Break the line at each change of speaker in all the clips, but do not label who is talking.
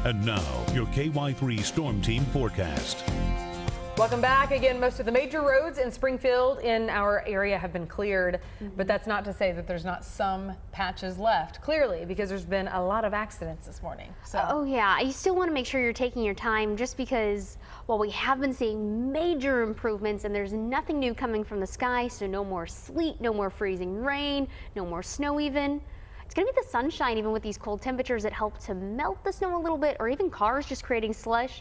And now, your KY3 Storm Team forecast.
Welcome back. Again, most of the major roads in Springfield in our area have been cleared, but that's not to say that there's not some patches left, clearly, because there's been a lot of accidents this morning. So.
Oh yeah, you still want to make sure you're taking your time, just because, well, we have been seeing major improvements and there's nothing new coming from the sky, so no more sleet, no more freezing rain, no more snow even. It's going to be the sunshine, even with these cold temperatures, that help to melt the snow a little bit, or even cars just creating slush.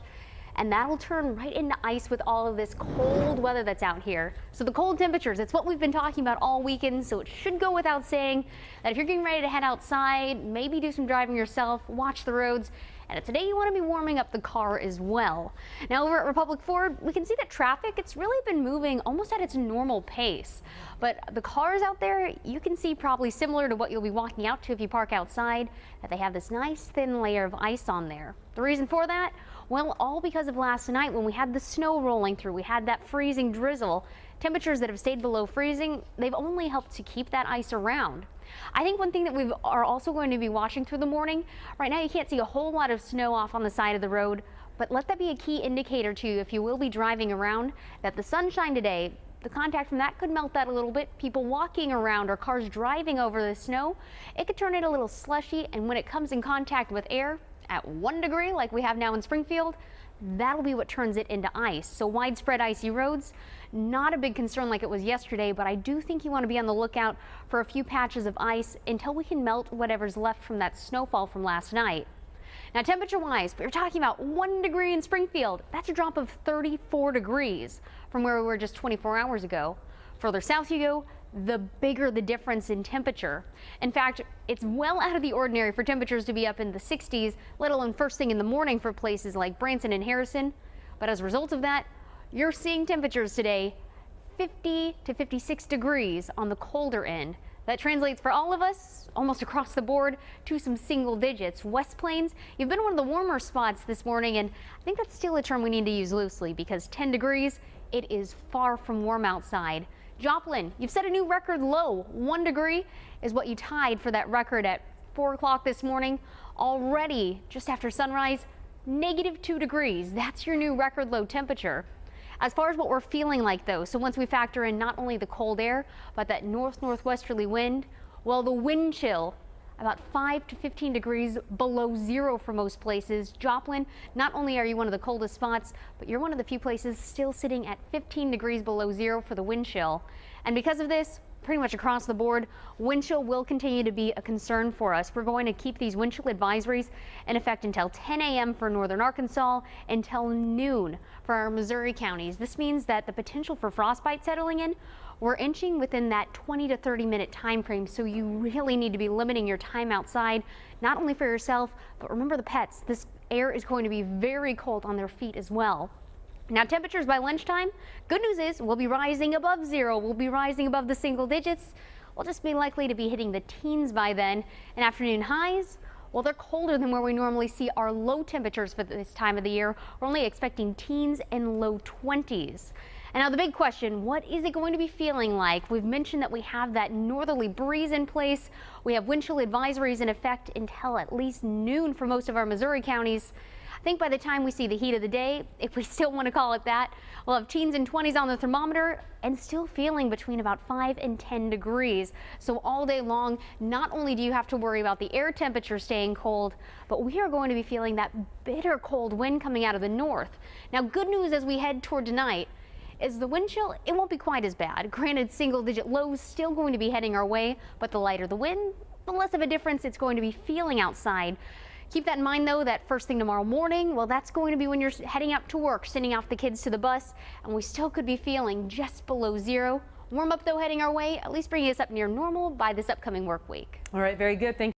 And that'll turn right into ice with all of this cold weather that's out here. So the cold temperatures, it's what we've been talking about all weekend, so it should go without saying that if you're getting ready to head outside, maybe do some driving yourself, watch the roads, and today you want to be warming up the car as well. Now over at Republic Ford, we can see that traffic, it's really been moving almost at its normal pace. But the cars out there, you can see probably similar to what you'll be walking out to if you park outside, that they have this nice thin layer of ice on there. The reason for that? Well, all because of last night when we had the snow rolling through, we had that freezing drizzle. Temperatures that have stayed below freezing, they've only helped to keep that ice around. I think one thing that we are also going to be watching through the morning, right now you can't see a whole lot of snow off on the side of the road, but let that be a key indicator to you if you will be driving around, that the sunshine today, the contact from that could melt that a little bit. People walking around or cars driving over the snow, it could turn it a little slushy, and when it comes in contact with air at 1 degree like we have now in Springfield, that'll be what turns it into ice. So widespread icy roads, not a big concern like it was yesterday, but I do think you want to be on the lookout for a few patches of ice until we can melt whatever's left from that snowfall from last night. Now temperature wise, we're talking about 1 degree in Springfield. That's a drop of 34 degrees from where we were just 24 hours ago. Further south you go, the bigger the difference in temperature. In fact, it's well out of the ordinary for temperatures to be up in the 60s, let alone first thing in the morning for places like Branson and Harrison. But as a result of that, you're seeing temperatures today 50 to 56 degrees on the colder end. That translates for all of us, almost across the board, to some single digits. West Plains, you've been one of the warmer spots this morning, and I think that's still a term we need to use loosely because 10 degrees, it is far from warm outside. Joplin, you've set a new record low. 1 degree is what you tied for that record at 4 o'clock this morning. Already, just after sunrise, -2 degrees. That's your new record low temperature. As far as what we're feeling like though, so once we factor in not only the cold air, but that northwesterly wind, well, the wind chill, about 5 to 15 degrees below zero for most places. Joplin, not only are you one of the coldest spots, but you're one of the few places still sitting at 15 degrees below zero for the wind chill. And because of this, pretty much across the board, wind chill will continue to be a concern for us. We're going to keep these wind chill advisories in effect until 10 a.m. for northern Arkansas, until noon for our Missouri counties. This means that the potential for frostbite settling in, we're inching within that 20 to 30 minute time frame, so you really need to be limiting your time outside, not only for yourself, but remember the pets. This air is going to be very cold on their feet as well. Now temperatures by lunchtime, good news is we'll be rising above zero. We'll be rising above the single digits. We'll just be likely to be hitting the teens by then. And afternoon highs, well, they're colder than where we normally see our low temperatures for this time of the year. We're only expecting teens and low 20s. And now the big question, what is it going to be feeling like? We've mentioned that we have that northerly breeze in place. We have wind chill advisories in effect until at least noon for most of our Missouri counties. I think by the time we see the heat of the day, if we still want to call it that, we'll have teens and 20s on the thermometer and still feeling between about 5 and 10 degrees. So all day long, not only do you have to worry about the air temperature staying cold, but we are going to be feeling that bitter cold wind coming out of the north. Now, good news as we head toward tonight is the wind chill, it won't be quite as bad. Granted, single digit lows still going to be heading our way, but the lighter the wind, the less of a difference it's going to be feeling outside. Keep that in mind though, that first thing tomorrow morning, well, that's going to be when you're heading out to work, sending off the kids to the bus, and we still could be feeling just below zero. Warm up though heading our way, at least bringing us up near normal by this upcoming work week.
All right, very good. Thank you.